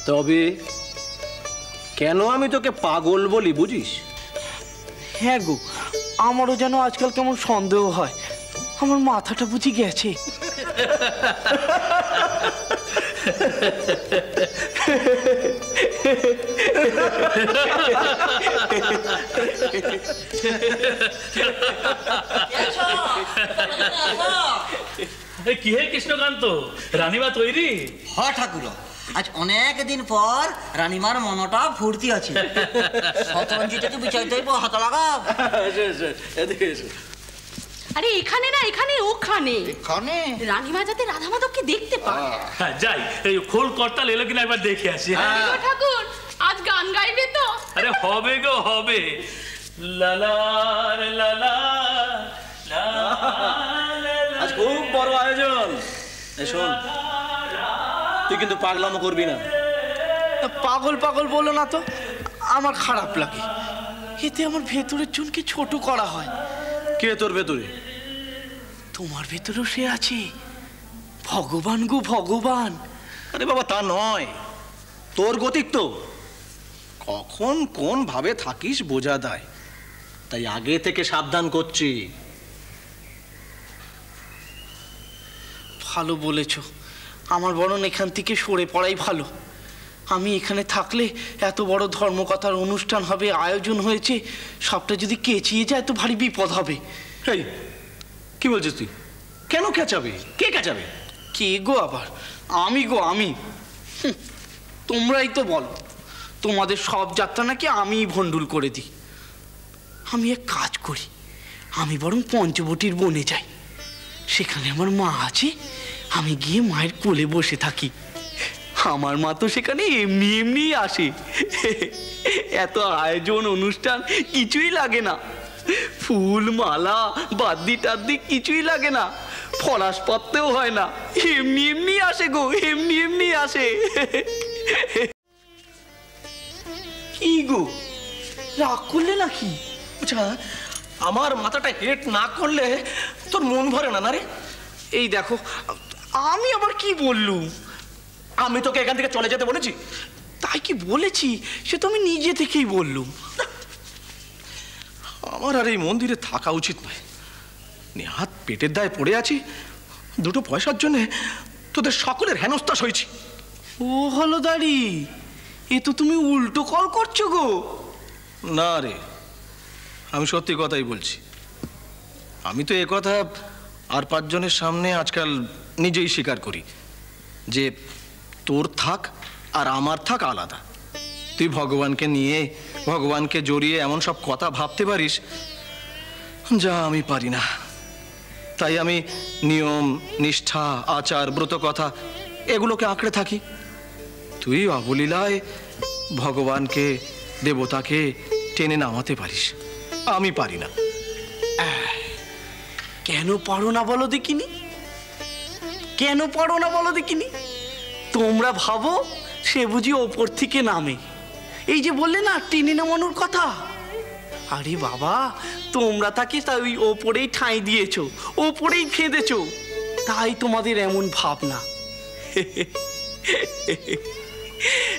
তবে কেন আমি তোকে পাগল বলি বুঝিস? হ্যাঁ গো, আমারও যেন আজকাল কেমন সন্দেহ হয়, আমার মাথাটা বুঝি গেছে। কি হে কৃষ্ণকান্ত, রানীমা তৈরি? হ ঠাকুর, আজ অনেক দিন পর রানীমার মনটা ফুর্তি আছে। শতরঞ্জিটাকে বিচাইতে হইব, হাত লাগাও। এদিকে এসো। আরে এখানে না, এখানে ওখানে। এখানে রানীমা যাতে রাধা মাধবকে দেখতে পায়। হ্যাঁ যাই, এই খোল করতাল এলো কিনা একবার দেখে আসি। ঠাকুর আজ গান গাইবে তো? আরে হবে গো হবে। লালা লালা আজ খুব বড় আয়োজন। শোন, তুই কিন্তু পাগলামো করবি না। পাগল পাগল বলো না তো, আমার খারাপ লাগে। এতে আমার ভেতরের জনকে ছোট করা হয়। কে তোর ভেতরে? তোমার ভেতরেও সে আছে, ভগবান গো ভগবান। আরে বাবা, তা নয়, তোর গতিক তো কখন কোন ভাবে থাকিস বোঝা দেয়, তাই আগে থেকে সাবধান করছি। ভালো বলেছ, আমার বরং এখান থেকে সরে পড়াই ভালো। আমি এখানে থাকলে এত বড় ধর্মকথার অনুষ্ঠান হবে, আয়োজন হয়েছে, সবটা যদি কেচিয়ে যায় তো ভারী বিপদ হবে। এই কি বলছিস তুই? কেন কেচাবে? কে কেচাবে? কে গো আবার? আমি গো, আমি। তোমরাই তো বলো তোমাদের সব যাত্রা নাকি আমিই ভণ্ডুল করে দিই। আমি এক কাজ করি, আমি বরং পঞ্চবটির বনে যাই, সেখানে আমার মা আছে, আমি গিয়ে মায়ের কোলে বসে থাকি। আমার মা তো সেখানে এমনি এমনি আসে, এত আয়োজন অনুষ্ঠান কিছুই লাগে না, ফুল মালা বাদ্যি টাদ্দি কিছুই লাগে না, ফরাস পাততেও হয় না, এমনি এমনি আসে গো, এমনি এমনি আসে। কি গো, রাগ করলে নাকি? আচ্ছা, আমার মাথাটা হেট না করলে তোর মন ভরে না? না রে, এই দেখো, আমি আবার কি বললুম? আমি তোকে এখান থেকে চলে যেতে বলেছি? তাই কি বলেছি? সে তো আমি নিজে থেকেই বললুম। আমার আর এই মন্দিরে থাকা উচিত নয়। নেহাত পেটের দায়ে পড়ে আছি, দুটো পয়সার জন্য তোদের সকলের হেনস্থা সইছি। ও হলো দাড়ি, এ তো তুমি উল্টো কল করছো গো। না রে, আমি সত্যি কথাই বলছি। আমি তো এ কথা আর পাঁচজনের সামনে আজকাল নিজেই স্বীকার করি যে তোর থাক আর আমার থাক আলাদা। তুই ভগবানকে নিয়ে, ভগবানকে জড়িয়ে এমন সব কথা ভাবতে পারিস যা আমি পারি না। তাই আমি নিয়ম নিষ্ঠা আচার ব্রত কথা এগুলোকে আঁকড়ে থাকি। তুই অবলীলায় ভগবানকে দেবতাকে টেনে নামাতে পারিস, আমি পারি না। কেন পারো না বলো দেখিনি? কেন পারো না বলো দেখিনি? তোমরা ভাবো সে বুঝি ওপর থেকে নামে, এই যে বললে না টেনে নামানোর কথা। আরে বাবা, তোমরা তাকে ওই ওপরেই ঠাঁই দিয়েছো, ওপরেই ফেঁদেছো, তাই তোমাদের এমন ভাবনা।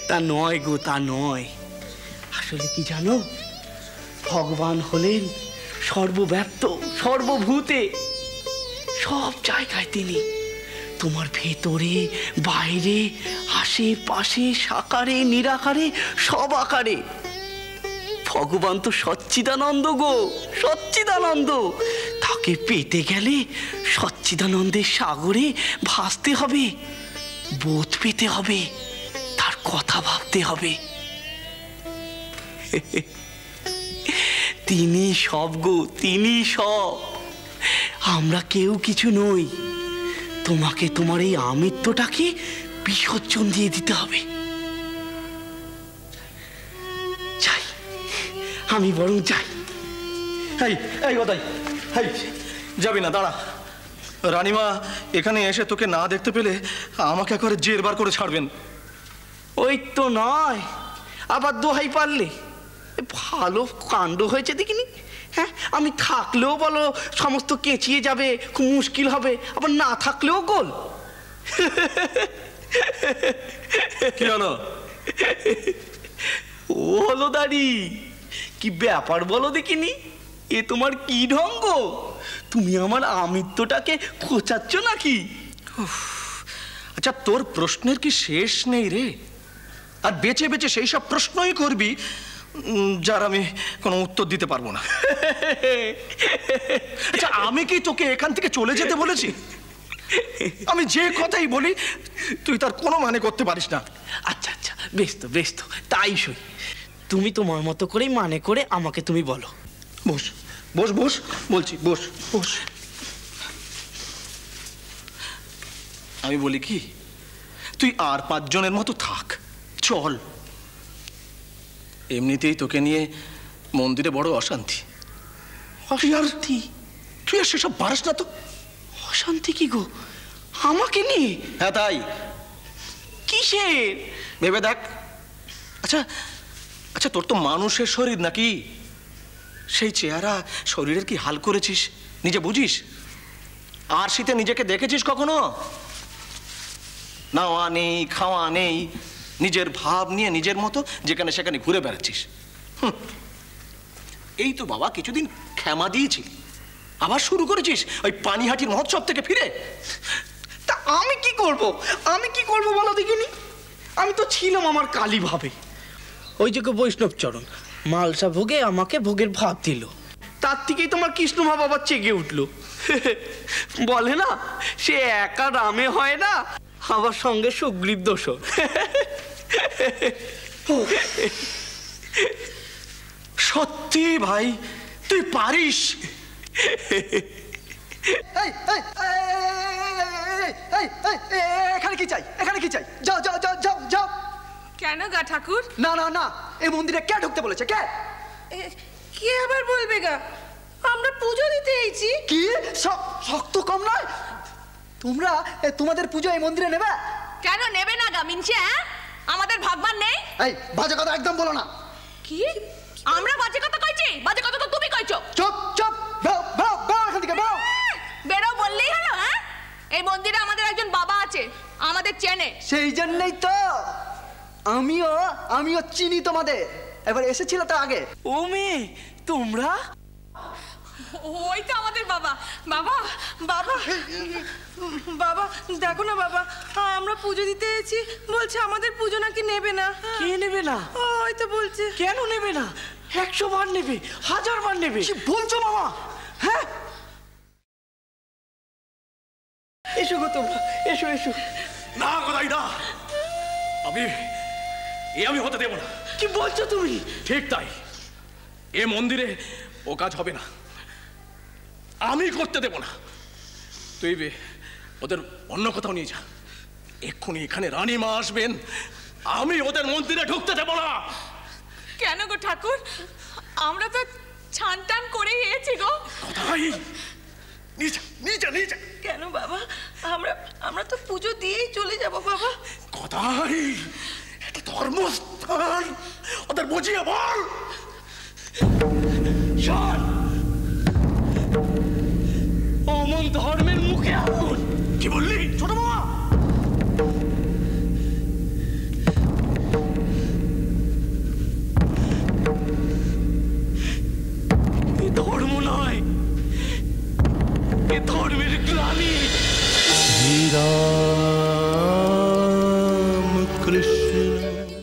তা নয় গো, তা নয়। আসলে কি জানো, ভগবান হলেন সর্বব্যাপ্ত, সর্বভূতে, সব জায়গায় তিনি। তোমার ভেতরে বাইরে আশেপাশে সাকারে নিরাকারে সব আকারে। ভগবান তো সচ্চিদানন্দ গো, সচ্চিদানন্দ। তাকে পেতে গেলে সচ্চিদানন্দের সাগরে ভাসতে হবে, বোধ পেতে হবে, তার কথা ভাবতে হবে। তিনি সব গো, তিনি সব, আমরা কেউ কিছু নই। তোমাকে তোমার এই আমিত্বটাকে বিসর্জন দিয়ে দিতে হবে। যাই, আমি বরং যাই। এই এই গদাই, এই যাবি না, দাঁড়া। রানীমা এখানে এসে তোকে না দেখতে পেলে আমাকে একবারে জেরবার করে ছাড়বেন। ওই তো নয়, আবার দোহাই পারলে। ভালো কাণ্ড হয়েছে দেখিনি। হ্যাঁ, আমি থাকলেও বলো সমস্ত কেচিয়ে যাবে, খুব মুশকিল হবে, আবার না থাকলেও গোল। কি হলো? ও হলো দাড়ি, কি ব্যাপার বলো দেখিনি? এ তোমার কি ঢঙ্গ? তুমি আমার আমিত্বটাকে খোঁচাচ্ছ নাকি? আচ্ছা, তোর প্রশ্নের কি শেষ নেই রে? আর বেছে বেছে সেই সব প্রশ্নই করবি যার আমি কোনো উত্তর দিতে পারবো না। আচ্ছা, আমি কি তোকে এখান থেকে চলে যেতে বলেছি? আমি যে কথাই বলি তুই তার কোনো মানে করতে পারিস না। আচ্ছা আচ্ছা, বেশ তো তাই সই। তুমি তোমার মতো করেই মানে করে আমাকে তুমি বলো। বস বস বস বলছি, বস বস। আমি বলি কি, তুই আর 5 জনের মতো থাক, চল। এমনিতেই তোকে নিয়ে মন্দিরে বড় অশান্তি। অশান্তি? তুই আর সেসব পারিস না তো। অশান্তি কি গো আমাকে নিয়ে? হ্যাঁ, তাই। কিসের? ভেবে দেখ। আচ্ছা আচ্ছা, তোর তো মানুষের শরীর নাকি? সেই চেহারা শরীরের কি হাল করেছিস নিজে বুঝিস? আর শীতে নিজেকে দেখেছিস কখনো? নাওয়া নেই, খাওয়া নেই, নিজের ভাব নিয়ে নিজের মতো যেখানে সেখানে ঘুরে বেড়াচ্ছিস। এই তো বাবা কিছুদিন ক্ষমা দিয়েছি, আবার শুরু করেছিস ওই পানিহাটির মহোৎসব থেকে ফিরে। তা আমি কি করব বলো দেখিনি? আমি তো ছিলাম আমার কালী ভাবে। ওই যে বৈষ্ণব চরণ মালসা ভোগে আমাকে ভোগের ভাব দিল, তার থেকেই তোমার কৃষ্ণ ভাব আবার চেগে উঠলো। বলে না, সে একা রামে হয় না, আবার সঙ্গে সুগ্রীব দোষ। সত্যি ভাই, তুই পারিস। এখানে কি চাই? এখানে কি চাই? যাও যাও যাও যাও যাও। কেন গা ঠাকুর? না না না, এই মন্দিরে কে ঢুকতে বলেছে? কে? কে আবার বলবে গা? আমরা পুজো দিতে এসেছি। কি শক্ত কম নয়? তোমরা তোমাদের পুজো এই মন্দিরে নেবে? কেন নেবে না গা মিনছে? আমাদের ভাগবান নেই? এই বাজে কথা একদম বলো না। কি? আমরা বাজে কথা কইছি? বাজে কথা তো তুমি কইছো। চুপ চুপ, বেরো বেরো বেরো এখান থেকে, বেরো। বেরো বললেই হলো? হ্যাঁ, এই মন্দিরে আমাদের একজন বাবা আছে, আমাদের চেনে। সেই জন্যই তো আমিও চিনি তোমাদের। এবার এসেছিল তো আগে। ও মেয়ে, তোমরা? ওই তো আমাদের বাবা। বাবা বাবা বাবা, দেখো না বাবা, আমরা পুজো দিতে এসেছি, বলছে আমাদের পুজো নাকি নেবে না। কে নেবে না? ওই তো বলছে। কেন নেবে না? 100 বার নেবে, 1000 বার নেবে। কি বলছো মামা? হ্যাঁ, এসো গো তোমরা, এসো এসো। না গদাই না, আমি হতে দেব না। কি বলছো তুমি? ঠিক তাই, এ মন্দিরে ও কাজ হবে না, আমি করতে দেব না। তুই ওদের অন্য কোথাও নিয়ে যা। এক্ষুনি এখানে রানীমা আসবেন, আমি ওদের মন্দিরে ঢুকতে দেব না। কেন গো ঠাকুর? আমরা তো ছান টান করে এসেছি গো। কোথায়? নিয়ে যা নিয়ে যা নিয়ে যা। কেন বাবা? আমরা তো পুজো দিয়েই চলে যাব বাবা। কোথায়? এটা ধর্মস্থান, ওদের বুঝিয়ে বল। শোন, অমন ধর্মের মুখে আগুন। কি বললি ছোট মামা? ধর্ম নয়, এ ধর্মের গ্লানি। শ্রীরাম কৃষ্ণ